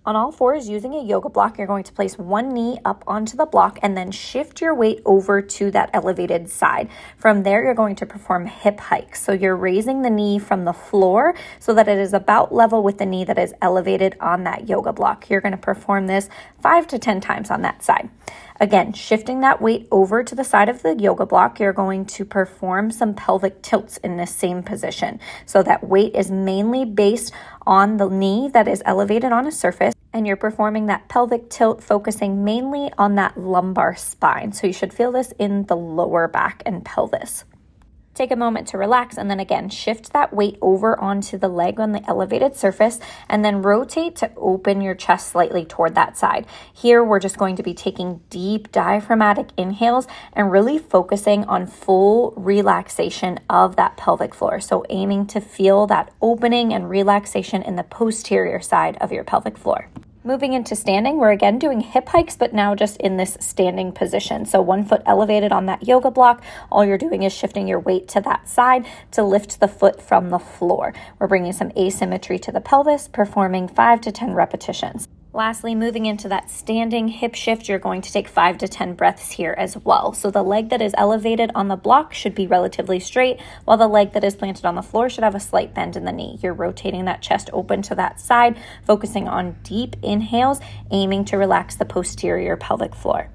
On all fours using a yoga block, you're going to place one knee up onto the block and then shift your weight over to that elevated side. From there, you're going to perform hip hikes. So you're raising the knee from the floor so that it is about level with the knee that is elevated on that yoga block. You're going to perform this 5 to 10 times on that side. Again, shifting that weight over to the side of the yoga block, you're going to perform some pelvic tilts in this same position. So that weight is mainly based on the knee that is elevated on a surface, and you're performing that pelvic tilt focusing mainly on that lumbar spine. So you should feel this in the lower back and pelvis. Take a moment to relax and then again shift that weight over onto the leg on the elevated surface and then rotate to open your chest slightly toward that side. Here we're just going to be taking deep diaphragmatic inhales and really focusing on full relaxation of that pelvic floor. So aiming to feel that opening and relaxation in the posterior side of your pelvic floor. Moving into standing, we're again doing hip hikes, but now just in this standing position. So 1 foot elevated on that yoga block. All you're doing is shifting your weight to that side to lift the foot from the floor. We're bringing some asymmetry to the pelvis, performing 5 to 10 repetitions. Lastly, moving into that standing hip shift, you're going to take 5 to 10 breaths here as well. So the leg that is elevated on the block should be relatively straight, while the leg that is planted on the floor should have a slight bend in the knee. You're rotating that chest open to that side, focusing on deep inhales, aiming to relax the posterior pelvic floor.